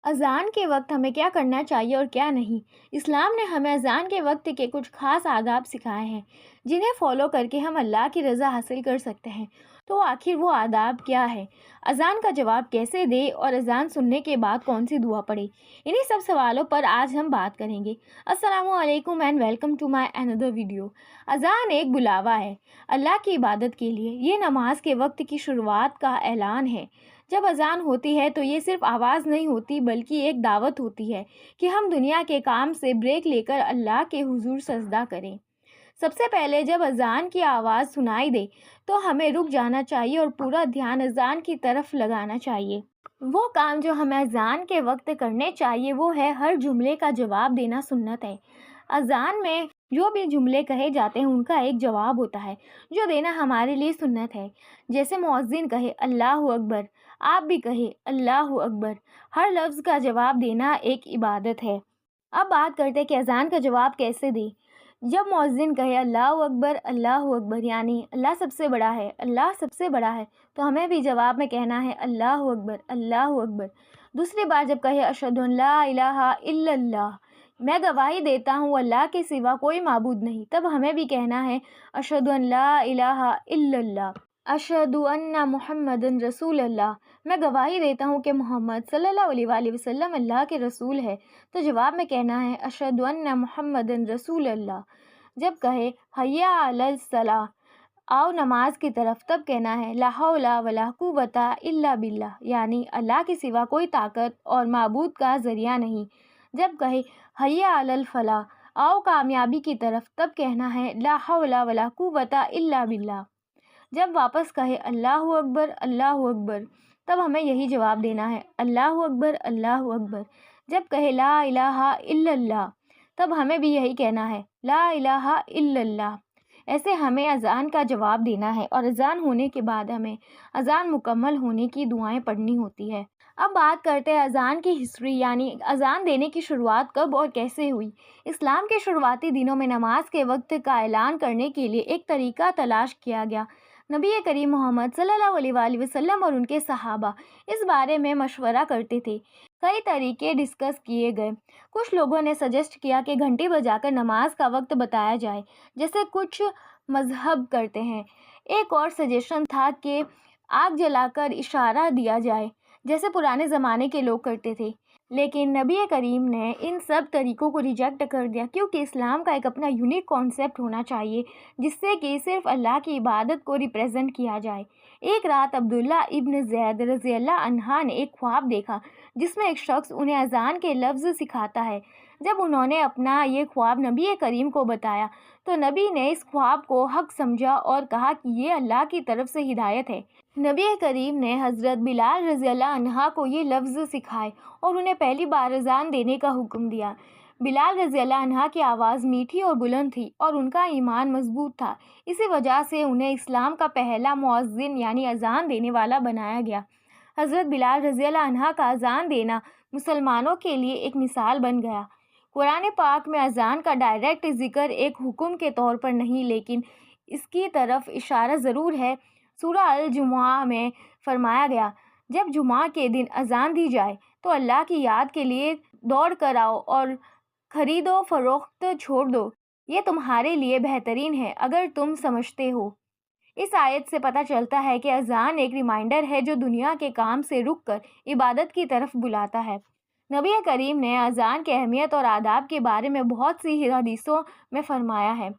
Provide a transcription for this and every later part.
اذان کے وقت ہمیں کیا کرنا چاہیے اور کیا نہیں؟ اسلام نے ہمیں اذان کے وقت کے کچھ خاص آداب سکھائے ہیں جنہیں فالو کر کے ہم اللہ کی رضا حاصل کر سکتے ہیں۔ تو آخر وہ آداب کیا ہے؟ اذان کا جواب کیسے دے اور اذان سننے کے بعد کون سی دعا پڑھے؟ انہی سب سوالوں پر آج ہم بات کریں گے۔ السلام علیکم اینڈ ویلکم ٹو مائی اندر ویڈیو۔ اذان ایک بلاوا ہے اللہ کی عبادت کے لیے۔ یہ نماز کے وقت کی شروعات کا اعلان ہے۔ جب اذان ہوتی ہے تو یہ صرف آواز نہیں ہوتی بلکہ ایک دعوت ہوتی ہے کہ ہم دنیا کے کام سے بریک لے کر اللہ کے حضور سجدہ کریں۔ سب سے پہلے جب اذان کی آواز سنائی دے تو ہمیں رک جانا چاہیے اور پورا دھیان اذان کی طرف لگانا چاہیے۔ وہ کام جو ہمیں اذان کے وقت کرنے چاہیے وہ ہے ہر جملے کا جواب دینا سنت ہے۔ اذان میں جو بھی جملے کہے جاتے ہیں ان کا ایک جواب ہوتا ہے جو دینا ہمارے لیے سنت ہے۔ جیسے مؤذن کہے اللہ اکبر، آپ بھی کہے اللہ اکبر۔ ہر لفظ کا جواب دینا ایک عبادت ہے۔ اب بات کرتے ہیں کہ اذان کا جواب کیسے دیں۔ جب مؤذن کہے اللہ اکبر یعنی اللہ سب سے بڑا ہے، اللہ سب سے بڑا ہے، تو ہمیں بھی جواب میں کہنا ہے اللہ اکبر اللہ اکبر۔ دوسری بار جب کہے اشہد ان لا الہ الا اللہ، میں گواہی دیتا ہوں اللہ کے سوا کوئی معبود نہیں، تب ہمیں بھی کہنا ہے اشہد ان لا الہ الا اللہ، اشہد ان محمد رسول اللہ، میں گواہی دیتا ہوں کہ محمد صلی اللہ علیہ وآلہ وسلم اللہ کے رسول ہے، تو جواب میں کہنا ہے اشہد ان محمد رسول اللہ۔ جب کہے حی علی الصلاۃ، آؤ نماز کی طرف، تب کہنا ہے لا حول ولا قوۃ الا باللہ، یعنی اللہ کے سوا کوئی طاقت اور معبود کا ذریعہ نہیں۔ جب کہے حی علی الفلاح، آؤ کامیابی کی طرف، تب کہنا ہے لا حول ولا قوۃ الا باللہ۔ جب واپس کہے اللہ اکبر، تب ہمیں یہی جواب دینا ہے اللہ اکبر اللہ اکبر۔ جب کہے لا الہ الا اللہ، تب ہمیں بھی یہی کہنا ہے لا الہ الا اللہ۔ ایسے ہمیں اذان کا جواب دینا ہے اور اذان ہونے کے بعد ہمیں اذان مکمل ہونے کی دعائیں پڑھنی ہوتی ہے۔ اب بات کرتے ہیں اذان کی ہسٹری، یعنی اذان دینے کی شروعات کب اور کیسے ہوئی۔ اسلام کے شروعاتی دنوں میں نماز کے وقت کا اعلان کرنے کے لیے ایک طریقہ تلاش کیا گیا۔ نبی کریم محمد صلی اللہ علیہ وآلہ وسلم اور ان کے صحابہ اس بارے میں مشورہ کرتے تھے۔ کئی طریقے ڈسکس کیے گئے۔ کچھ لوگوں نے سجیسٹ کیا کہ گھنٹی بجا کر نماز کا وقت بتایا جائے، جیسے کچھ مذہب کرتے ہیں۔ ایک اور سجیشن تھا کہ آگ جلا کر اشارہ دیا جائے، جیسے پرانے زمانے کے لوگ کرتے تھے۔ لیکن نبی کریم نے ان سب طریقوں کو ریجیکٹ کر دیا، کیونکہ اسلام کا ایک اپنا یونیک کانسیپٹ ہونا چاہیے جس سے کہ صرف اللہ کی عبادت کو ریپریزنٹ کیا جائے۔ ایک رات عبداللہ ابن زید رضی اللہ عنہ نے ایک خواب دیکھا جس میں ایک شخص انہیں اذان کے لفظ سکھاتا ہے۔ جب انہوں نے اپنا یہ خواب نبی کریم کو بتایا تو نبی نے اس خواب کو حق سمجھا اور کہا کہ یہ اللہ کی طرف سے ہدایت ہے۔ نبی کریم نے حضرت بلال رضی اللہ عنہ کو یہ لفظ سکھائے اور انہیں پہلی بار اذان دینے کا حکم دیا۔ بلال رضی اللہ عنہ کی آواز میٹھی اور بلند تھی اور ان کا ایمان مضبوط تھا، اسی وجہ سے انہیں اسلام کا پہلا مؤذن یعنی اذان دینے والا بنایا گیا۔ حضرت بلال رضی اللہ عنہ کا اذان دینا مسلمانوں کے لیے ایک مثال بن گیا۔ قرآن پاک میں اذان کا ڈائریکٹ ذکر ایک حکم کے طور پر نہیں لیکن اس کی طرف اشارہ ضرور ہے۔ سورہ الجمعہ میں فرمایا گیا، جب جمعہ کے دن اذان دی جائے تو اللہ کی یاد کے لیے دوڑ کر آؤ اور خرید و فروخت چھوڑ دو، یہ تمہارے لیے بہترین ہے اگر تم سمجھتے ہو۔ اس آیت سے پتہ چلتا ہے کہ اذان ایک ریمائنڈر ہے جو دنیا کے کام سے رک کر عبادت کی طرف بلاتا ہے۔ نبی کریم نے اذان کی اہمیت اور آداب کے بارے میں بہت سی حدیثوں میں فرمایا ہے،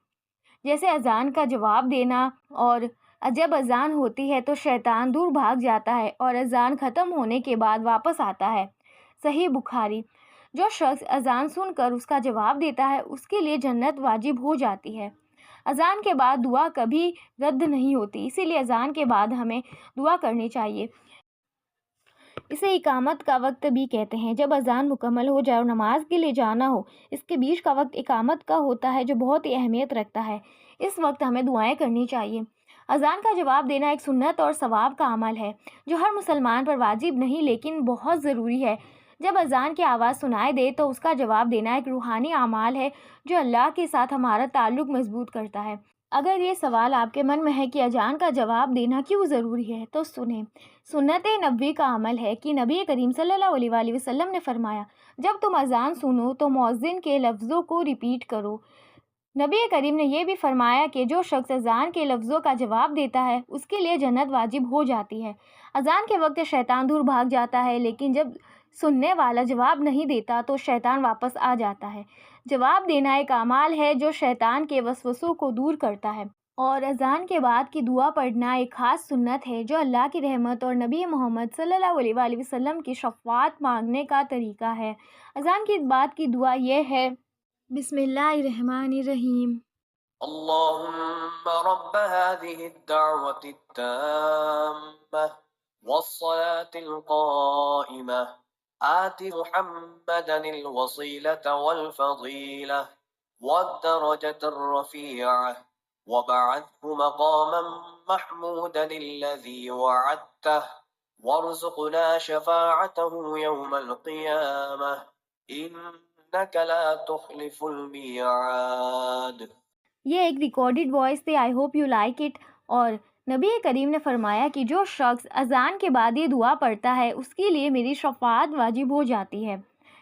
جیسے اذان کا جواب دینا، اور جب اذان ہوتی ہے تو شیطان دور بھاگ جاتا ہے اور اذان ختم ہونے کے بعد واپس آتا ہے۔ صحیح بخاری۔ جو شخص اذان سن کر اس کا جواب دیتا ہے اس کے لیے جنت واجب ہو جاتی ہے۔ اذان کے بعد دعا کبھی رد نہیں ہوتی، اسی لیے اذان کے بعد ہمیں دعا کرنی چاہیے۔ اسے اقامت کا وقت بھی کہتے ہیں۔ جب اذان مکمل ہو جائے اور نماز کے لیے جانا ہو، اس کے بیچ کا وقت اقامت کا ہوتا ہے جو بہت ہی اہمیت رکھتا ہے۔ اس وقت ہمیں دعائیں کرنی چاہیے۔ اذان کا جواب دینا ایک سنت اور ثواب کا عمل ہے جو ہر مسلمان پر واجب نہیں لیکن بہت ضروری ہے۔ جب اذان کی آواز سنائی دے تو اس کا جواب دینا ایک روحانی اعمال ہے جو اللہ کے ساتھ ہمارا تعلق مضبوط کرتا ہے۔ اگر یہ سوال آپ کے من میں ہے کہ اذان کا جواب دینا کیوں ضروری ہے تو سنیں۔ سنت نبوی کا عمل ہے کہ نبی کریم صلی اللہ علیہ وآلہ وسلم نے فرمایا، جب تم اذان سنو تو مؤذن کے لفظوں کو ریپیٹ کرو۔ نبی کریم نے یہ بھی فرمایا کہ جو شخص اذان کے لفظوں کا جواب دیتا ہے اس کے لیے جنت واجب ہو جاتی ہے۔ اذان کے وقت شیطان دور بھاگ جاتا ہے، لیکن جب سننے والا جواب نہیں دیتا تو شیطان واپس آ جاتا ہے۔ جواب دینا ایک اعمال ہے جو شیطان کے وسوسوں کو دور کرتا ہے، اور اذان کے بعد کی دعا پڑھنا ایک خاص سنت ہے جو اللہ کی رحمت اور نبی محمد صلی اللہ علیہ وآلہ وسلم کی شفاعت مانگنے کا طریقہ ہے۔ اذان کے بعد کی دعا یہ ہے: بسم اللہ الرحمن الرحیم۔ اللهم رب هذه الدعوة التامة والصلاة القائمة آت محمدا الوسيلة والفضيلة والدرجة الرفيعة وبعثه مقاما محمودا الذي وعدته وارزقنا شفاعته يوم القيامة إنك لا تخلف الميعاد۔ یہ ایک ریکارڈڈ وائس تھے، I hope you like it. اور نبی کریم نے فرمایا کہ جو شخص اذان کے بعد یہ دعا پڑھتا ہے اس کے لیے میری شفاعت واجب ہو جاتی ہے۔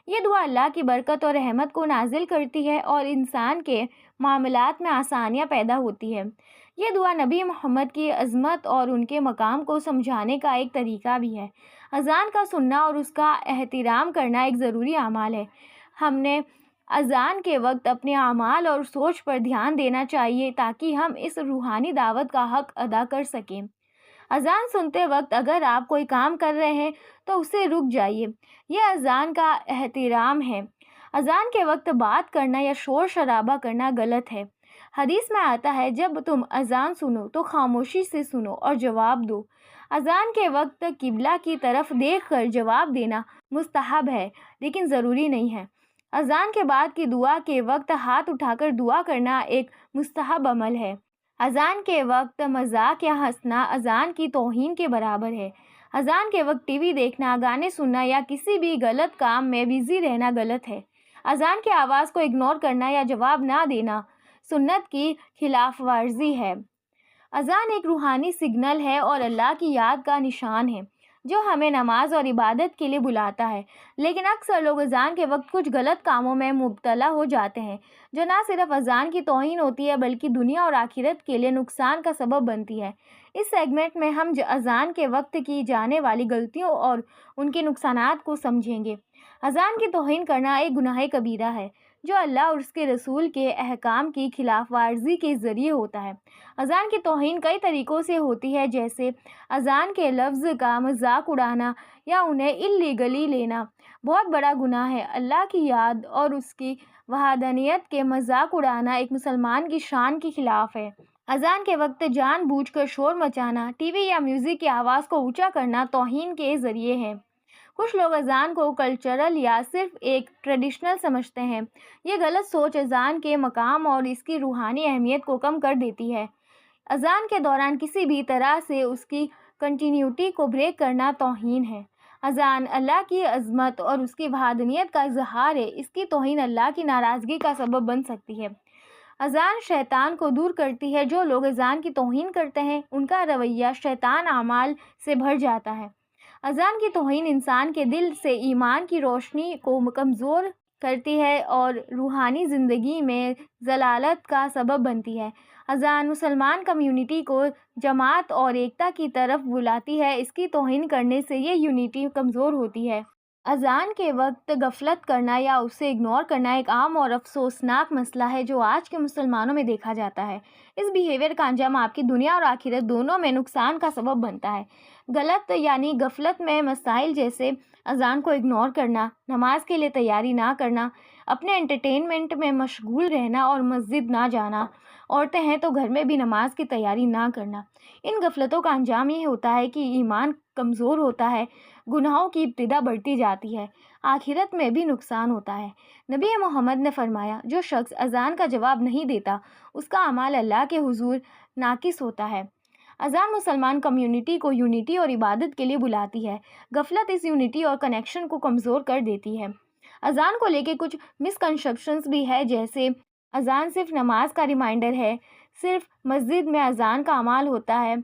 یہ دعا اللہ کی برکت اور رحمت کو نازل کرتی ہے اور انسان کے معاملات میں آسانیاں پیدا ہوتی ہے۔ یہ دعا نبی محمد کی عظمت اور ان کے مقام کو سمجھانے کا ایک طریقہ بھی ہے۔ اذان کا سننا اور اس کا احترام کرنا ایک ضروری اعمال ہے۔ ہم نے اذان کے وقت اپنے اعمال اور سوچ پر دھیان دینا چاہیے تاکہ ہم اس روحانی دعوت کا حق ادا کر سکیں۔ اذان سنتے وقت اگر آپ کوئی کام کر رہے ہیں تو اسے رک جائیے، یہ اذان کا احترام ہے۔ اذان کے وقت بات کرنا یا شور شرابہ کرنا غلط ہے۔ حدیث میں آتا ہے، جب تم اذان سنو تو خاموشی سے سنو اور جواب دو۔ اذان کے وقت قبلہ کی طرف دیکھ کر جواب دینا مستحب ہے لیکن ضروری نہیں ہے۔ اذان کے بعد کی دعا کے وقت ہاتھ اٹھا کر دعا کرنا ایک مستحب عمل ہے۔ اذان کے وقت مذاق یا ہنسنا اذان کی توہین کے برابر ہے۔ اذان کے وقت ٹی وی دیکھنا، گانے سننا یا کسی بھی غلط کام میں بزی رہنا غلط ہے۔ اذان کی آواز کو اگنور کرنا یا جواب نہ دینا سنت کی خلاف ورزی ہے۔ اذان ایک روحانی سگنل ہے اور اللہ کی یاد کا نشان ہے جو ہمیں نماز اور عبادت کے لیے بلاتا ہے، لیکن اکثر لوگ اذان کے وقت کچھ غلط کاموں میں مبتلا ہو جاتے ہیں جو نہ صرف اذان کی توہین ہوتی ہے بلکہ دنیا اور آخرت کے لیے نقصان کا سبب بنتی ہے۔ اس سیگمنٹ میں ہم اذان کے وقت کی جانے والی غلطیوں اور ان کے نقصانات کو سمجھیں گے۔ اذان کی توہین کرنا ایک گناہ کبیرہ ہے جو اللہ اور اس کے رسول کے احکام کی خلاف ورزی کے ذریعے ہوتا ہے۔ اذان کی توہین کئی طریقوں سے ہوتی ہے، جیسے اذان کے لفظ کا مذاق اڑانا یا انہیں اللیگلی لینا بہت بڑا گناہ ہے۔ اللہ کی یاد اور اس کی وحدانیت کے مذاق اڑانا ایک مسلمان کی شان کے خلاف ہے۔ اذان کے وقت جان بوجھ کر شور مچانا، ٹی وی یا میوزک کی آواز کو اونچا کرنا توہین کے ذریعے ہے۔ کچھ لوگ اذان کو کلچرل یا صرف ایک ٹریڈیشنل سمجھتے ہیں۔ یہ غلط سوچ اذان کے مقام اور اس کی روحانی اہمیت کو کم کر دیتی ہے۔ اذان کے دوران کسی بھی طرح سے اس کی کنٹینیوٹی کو بریک کرنا توہین ہے۔ اذان اللہ کی عظمت اور اس کی وحدانیت کا اظہار ہے، اس کی توہین اللہ کی ناراضگی کا سبب بن سکتی ہے۔ اذان شیطان کو دور کرتی ہے۔ جو لوگ اذان کی توہین کرتے ہیں ان کا رویہ شیطان اعمال سے بھر جاتا ہے۔ اذان کی توہین انسان کے دل سے ایمان کی روشنی کو کمزور کرتی ہے اور روحانی زندگی میں ضلالت کا سبب بنتی ہے۔ اذان مسلمان کمیونٹی کو جماعت اور ایکتا کی طرف بلاتی ہے، اس کی توہین کرنے سے یہ یونٹی کمزور ہوتی ہے۔ اذان کے وقت غفلت کرنا یا اسے اگنور کرنا ایک عام اور افسوسناک مسئلہ ہے جو آج کے مسلمانوں میں دیکھا جاتا ہے۔ اس بیہیویئر کا انجام آپ کی دنیا اور آخرت دونوں میں نقصان کا سبب بنتا ہے۔ غلط یعنی غفلت میں مسائل جیسے اذان کو اگنور کرنا، نماز کے لیے تیاری نہ کرنا، اپنے انٹرٹینمنٹ میں مشغول رہنا اور مسجد نہ جانا، عورتیں ہیں تو گھر میں بھی نماز کی تیاری نہ کرنا۔ ان غفلتوں کا انجام یہ ہوتا ہے کہ ایمان کمزور ہوتا ہے، گناہوں کی ابتدا بڑھتی جاتی ہے، آخرت میں بھی نقصان ہوتا ہے۔ نبی محمد نے فرمایا، جو شخص اذان کا جواب نہیں دیتا اس کا اعمال اللہ کے حضور ناقص ہوتا ہے۔ اذان مسلمان کمیونٹی کو یونٹی اور عبادت کے لیے بلاتی ہے۔ غفلت اس یونٹی اور کنیکشن کو کمزور کر دیتی ہے۔ اذان کو لے کے کچھ مسکنسیپشنز بھی ہے، جیسے اذان صرف نماز کا ریمائنڈر ہے، صرف مسجد میں اذان کا اعمال ہوتا ہے،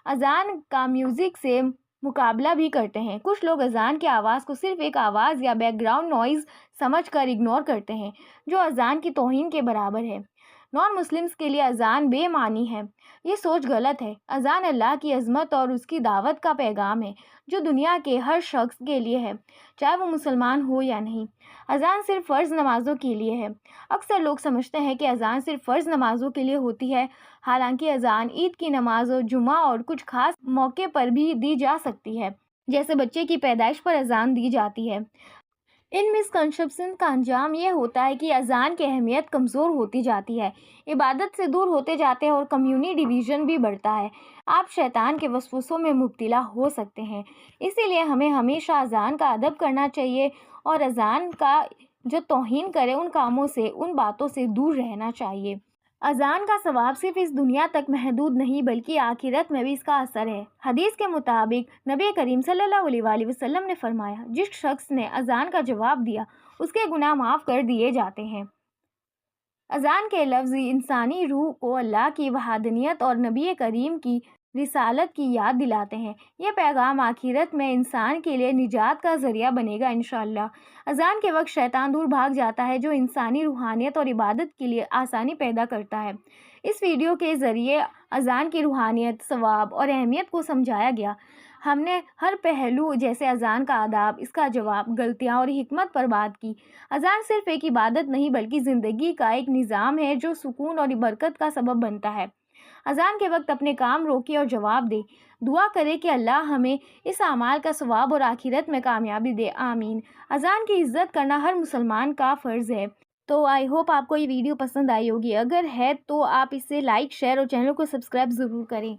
اذان کا میوزک سے مقابلہ بھی کرتے ہیں۔ کچھ لوگ اذان کی آواز کو صرف ایک آواز یا بیک گراؤنڈ نوائز سمجھ کر اگنور کرتے ہیں، جو اذان کی توہین کے برابر ہے۔ نان مسلمز کے لیے اذان بے معنی ہے۔ یہ سوچ غلط ہے۔ اذان اللہ کی عظمت اور اس کی دعوت کا پیغام ہے، جو دنیا کے ہر شخص کے لیے ہے، چاہے وہ مسلمان ہو یا نہیں۔ اذان صرف فرض نمازوں کے لیے ہے۔ اکثر لوگ سمجھتے ہیں کہ اذان صرف فرض نمازوں کے لیے ہوتی ہے، حالانکہ اذان عید کی نماز اور جمعہ اور کچھ خاص موقع پر بھی دی جا سکتی ہے، جیسے بچے کی پیدائش پر اذان دی جاتی ہے۔ ان مسکنسیپشن کا انجام یہ ہوتا ہے کہ اذان کی اہمیت کمزور ہوتی جاتی ہے، عبادت سے دور ہوتے جاتے ہیں اور کمیونٹی ڈویژن بھی بڑھتا ہے۔ آپ شیطان کے وسوسوں میں مبتلا ہو سکتے ہیں، اسی لیے ہمیں ہمیشہ اذان کا ادب کرنا چاہیے اور اذان کا جو توہین کرے ان کاموں سے، ان باتوں سے دور رہنا چاہیے۔ اذان کا ثواب صرف اس دنیا تک محدود نہیں بلکہ آخرت میں بھی اس کا اثر ہے۔ حدیث کے مطابق نبی کریم صلی اللہ علیہ وآلہ وسلم نے فرمایا، جس شخص نے اذان کا جواب دیا اس کے گناہ معاف کر دیے جاتے ہیں۔ اذان کے لفظ انسانی روح کو اللہ کی وحدانیت اور نبی کریم کی رسالت کی یاد دلاتے ہیں۔ یہ پیغام آخرت میں انسان کے لیے نجات کا ذریعہ بنے گا انشاءاللہ۔ اذان کے وقت شیطان دور بھاگ جاتا ہے، جو انسانی روحانیت اور عبادت کے لیے آسانی پیدا کرتا ہے۔ اس ویڈیو کے ذریعے اذان کی روحانیت، ثواب اور اہمیت کو سمجھایا گیا۔ ہم نے ہر پہلو جیسے اذان کا آداب، اس کا جواب، غلطیاں اور حکمت پر بات کی۔ اذان صرف ایک عبادت نہیں بلکہ زندگی کا ایک نظام ہے جو سکون اور برکت کا سبب بنتا ہے۔ اذان کے وقت اپنے کام روکے اور جواب دے۔ دعا کرے کہ اللہ ہمیں اس اعمال کا ثواب اور آخرت میں کامیابی دے، آمین۔ اذان کی عزت کرنا ہر مسلمان کا فرض ہے۔ تو آئی ہوپ آپ کو یہ ویڈیو پسند آئی ہوگی، اگر ہے تو آپ اسے لائک، شیئر اور چینل کو سبسکرائب ضرور کریں۔